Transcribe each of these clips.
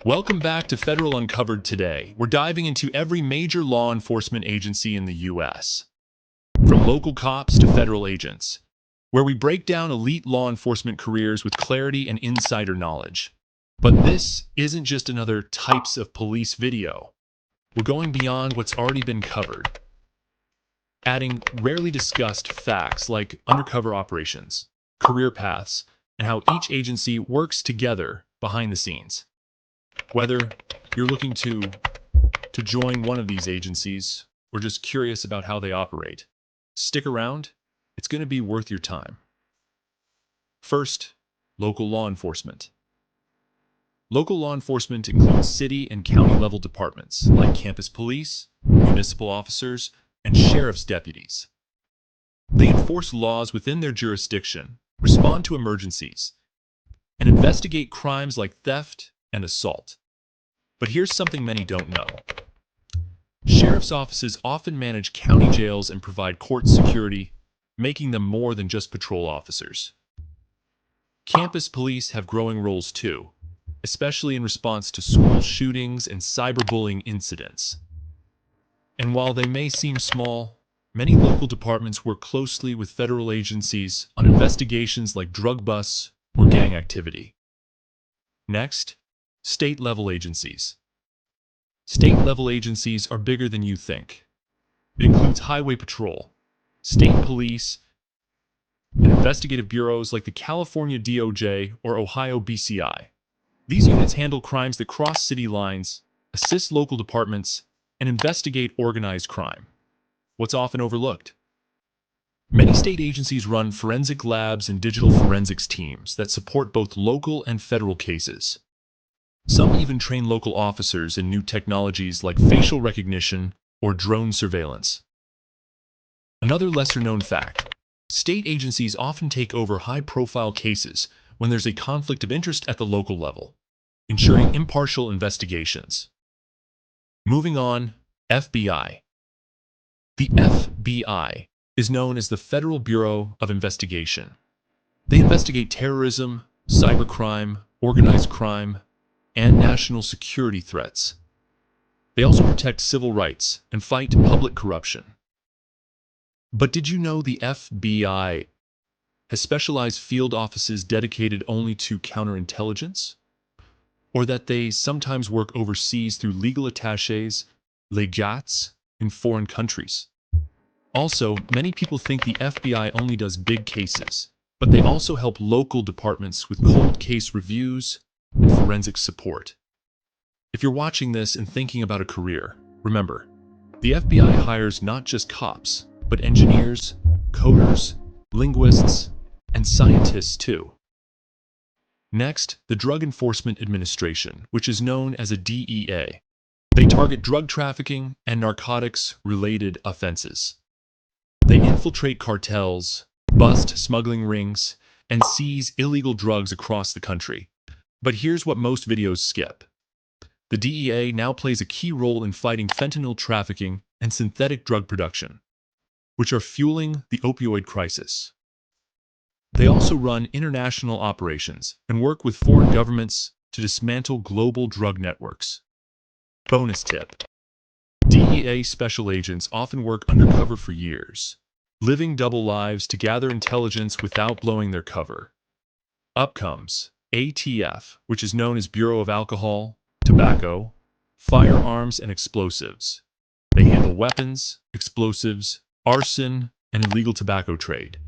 Welcome back to Federal Uncovered today. We're diving into every major law enforcement agency in the U.S., from local cops to federal agents, where we break down elite law enforcement careers with clarity and insider knowledge. But this isn't just another types of police video. We're going beyond what's already been covered, adding rarely discussed facts like undercover operations, career paths, and how each agency works together behind the scenes. Whether you're looking to join one of these agencies or just curious about how they operate, stick around. It's going to be worth your time. First, local law enforcement. Local law enforcement includes city and county level departments like campus police, municipal officers, and sheriff's deputies. They enforce laws within their jurisdiction, respond to emergencies, and investigate crimes like theft and assault. But here's something many don't know. Sheriff's offices often manage county jails and provide court security, making them more than just patrol officers. Campus police have growing roles too, especially in response to school shootings and cyberbullying incidents. And while they may seem small, many local departments work closely with federal agencies on investigations like drug busts or gang activity. Next, state-level agencies. State-level agencies are bigger than you think. It includes highway patrol, state police, and investigative bureaus like the California DOJ or Ohio BCI. These units handle crimes that cross city lines, assist local departments, and investigate organized crime. What's often overlooked? Many state agencies run forensic labs and digital forensics teams that support both local and federal cases. Some even train local officers in new technologies like facial recognition or drone surveillance. Another lesser-known fact: state agencies often take over high-profile cases when there's a conflict of interest at the local level, ensuring impartial investigations. Moving on, FBI. The FBI is known as the Federal Bureau of Investigation. They investigate terrorism, cybercrime, organized crime, and national security threats. They also protect civil rights and fight public corruption. But did you know the FBI has specialized field offices dedicated only to counterintelligence? Or that they sometimes work overseas through legal attachés, legats, in foreign countries? Also, many people think the FBI only does big cases, but they also help local departments with cold case reviews and forensic support. If you're watching this and thinking about a career, remember, the FBI hires not just cops, but engineers, coders, linguists, and scientists too. Next, the Drug Enforcement Administration, which is known as a DEA. They target drug trafficking and narcotics-related offenses. They infiltrate cartels, bust smuggling rings, and seize illegal drugs across the country. But here's what most videos skip. The DEA now plays a key role in fighting fentanyl trafficking and synthetic drug production, which are fueling the opioid crisis. They also run international operations and work with foreign governments to dismantle global drug networks. Bonus tip: DEA special agents often work undercover for years, living double lives to gather intelligence without blowing their cover. Up comes ATF, which is known as Bureau of Alcohol, Tobacco, Firearms, and Explosives. They handle weapons, explosives, arson, and illegal tobacco trade.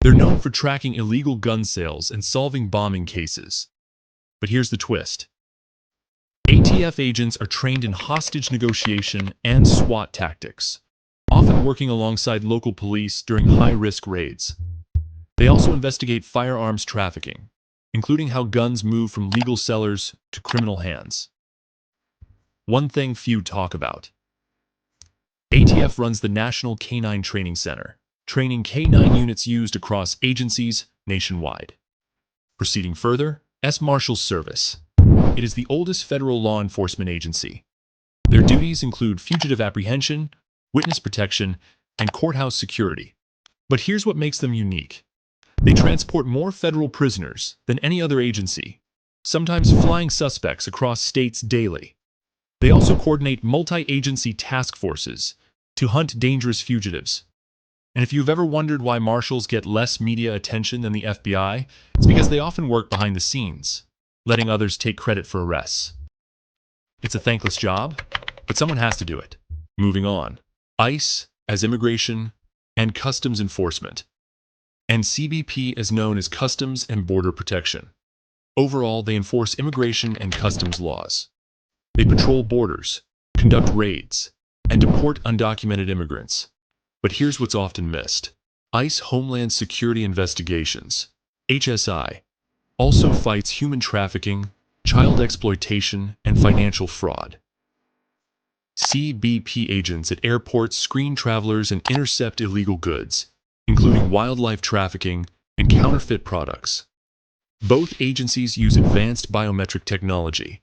They're known for tracking illegal gun sales and solving bombing cases. But here's the twist. ATF agents are trained in hostage negotiation and SWAT tactics, often working alongside local police during high-risk raids. They also investigate firearms trafficking, including how guns move from legal sellers to criminal hands. One thing few talk about: ATF runs the National Canine Training Center, training K-9 units used across agencies nationwide. Proceeding further, Marshals Service. It is the oldest federal law enforcement agency. Their duties include fugitive apprehension, witness protection, and courthouse security. But here's what makes them unique. They transport more federal prisoners than any other agency, sometimes flying suspects across states daily. They also coordinate multi-agency task forces to hunt dangerous fugitives. And if you've ever wondered why Marshals get less media attention than the FBI, it's because they often work behind the scenes, letting others take credit for arrests. It's a thankless job, but someone has to do it. Moving on. ICE as Immigration and Customs Enforcement, and CBP is known as Customs and Border Protection. Overall, they enforce immigration and customs laws. They patrol borders, conduct raids, and deport undocumented immigrants. But here's what's often missed. ICE Homeland Security Investigations, HSI, also fights human trafficking, child exploitation, and financial fraud. CBP agents at airports screen travelers and intercept illegal goods, including wildlife trafficking and counterfeit products. Both agencies use advanced biometric technology,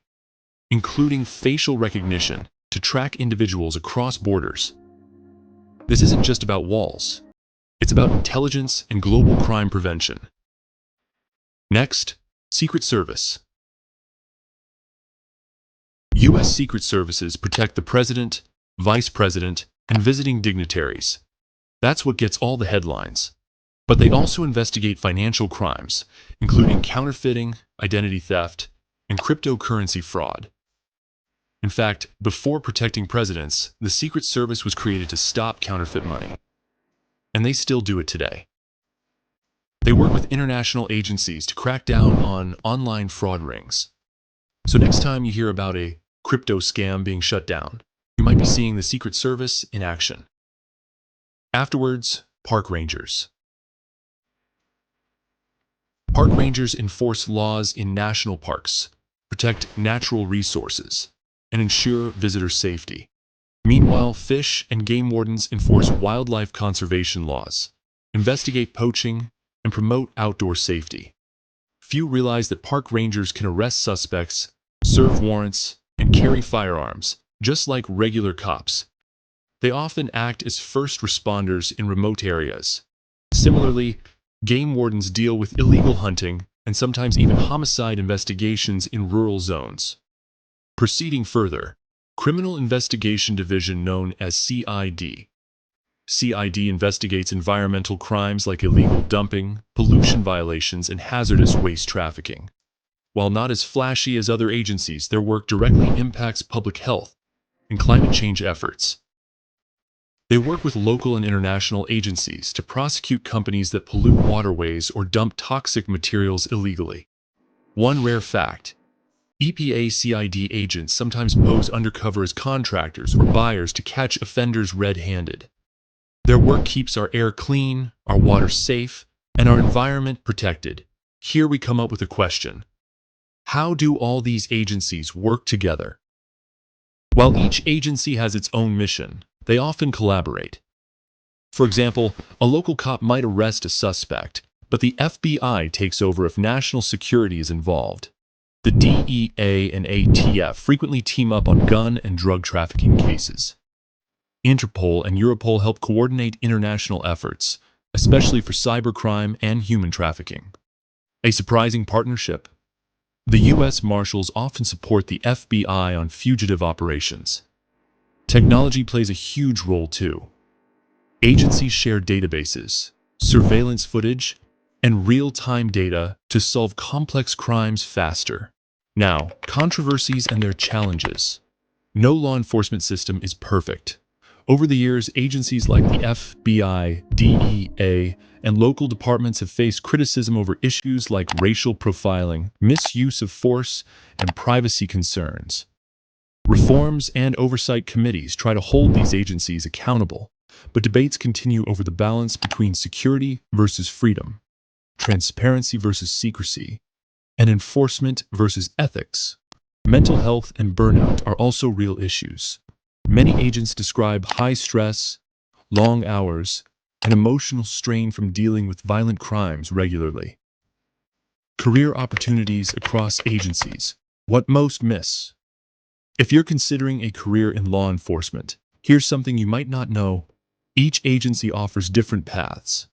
including facial recognition, to track individuals across borders. This isn't just about walls. It's about intelligence and global crime prevention. Next, Secret Service. U.S. Secret Services protect the president, vice president, and visiting dignitaries. That's what gets all the headlines. But they also investigate financial crimes, including counterfeiting, identity theft, and cryptocurrency fraud. In fact, before protecting presidents, the Secret Service was created to stop counterfeit money. And they still do it today. They work with international agencies to crack down on online fraud rings. So next time you hear about a crypto scam being shut down, you might be seeing the Secret Service in action. Afterwards, park rangers. Park rangers enforce laws in national parks, protect natural resources, and ensure visitor safety. Meanwhile, fish and game wardens enforce wildlife conservation laws, investigate poaching, and promote outdoor safety. Few realize that park rangers can arrest suspects, serve warrants, and carry firearms, just like regular cops. They often act as first responders in remote areas. Similarly, game wardens deal with illegal hunting and sometimes even homicide investigations in rural zones. Proceeding further, Criminal Investigation Division known as CID. CID investigates environmental crimes like illegal dumping, pollution violations, and hazardous waste trafficking. While not as flashy as other agencies, their work directly impacts public health and climate change efforts. They work with local and international agencies to prosecute companies that pollute waterways or dump toxic materials illegally. One rare fact: EPA CID agents sometimes pose undercover as contractors or buyers to catch offenders red-handed. Their work keeps our air clean, our water safe, and our environment protected. Here we come up with a question. How do all these agencies work together? While each agency has its own mission, they often collaborate. For example, a local cop might arrest a suspect, but the FBI takes over if national security is involved. The DEA and ATF frequently team up on gun and drug trafficking cases. Interpol and Europol help coordinate international efforts, especially for cybercrime and human trafficking. A surprising partnership. The U.S. Marshals often support the FBI on fugitive operations. Technology plays a huge role too. Agencies share databases, surveillance footage, and real-time data to solve complex crimes faster. Now, controversies and their challenges. No law enforcement system is perfect. Over the years, agencies like the FBI, DEA, and local departments have faced criticism over issues like racial profiling, misuse of force, and privacy concerns. Reforms and oversight committees try to hold these agencies accountable, but debates continue over the balance between security versus freedom, transparency versus secrecy, and enforcement versus ethics. Mental health and burnout are also real issues. Many agents describe high stress, long hours, and emotional strain from dealing with violent crimes regularly. Career opportunities across agencies. What most miss. If you're considering a career in law enforcement, here's something you might not know. Each agency offers different paths.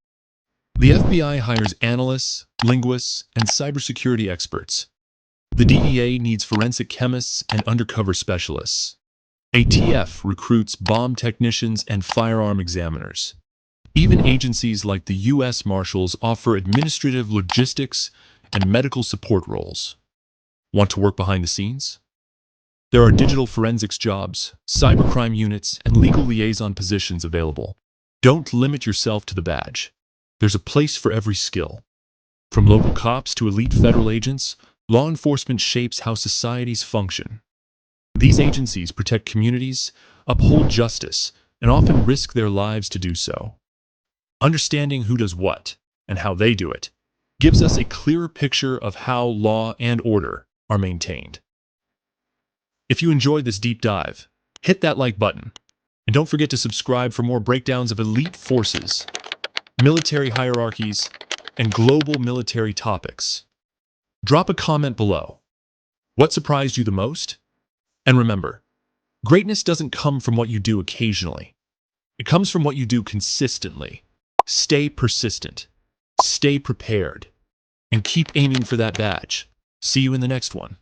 The FBI hires analysts, linguists, and cybersecurity experts. The DEA needs forensic chemists and undercover specialists. ATF recruits bomb technicians and firearm examiners. Even agencies like the U.S. Marshals offer administrative logistics and medical support roles. Want to work behind the scenes? There are digital forensics jobs, cybercrime units, and legal liaison positions available. Don't limit yourself to the badge. There's a place for every skill. From local cops to elite federal agents, law enforcement shapes how societies function. These agencies protect communities, uphold justice, and often risk their lives to do so. Understanding who does what and how they do it gives us a clearer picture of how law and order are maintained. If you enjoyed this deep dive, hit that like button. And don't forget to subscribe for more breakdowns of elite forces, military hierarchies, and global military topics. Drop a comment below. What surprised you the most? And remember, greatness doesn't come from what you do occasionally. It comes from what you do consistently. Stay persistent, stay prepared, and keep aiming for that badge. See you in the next one.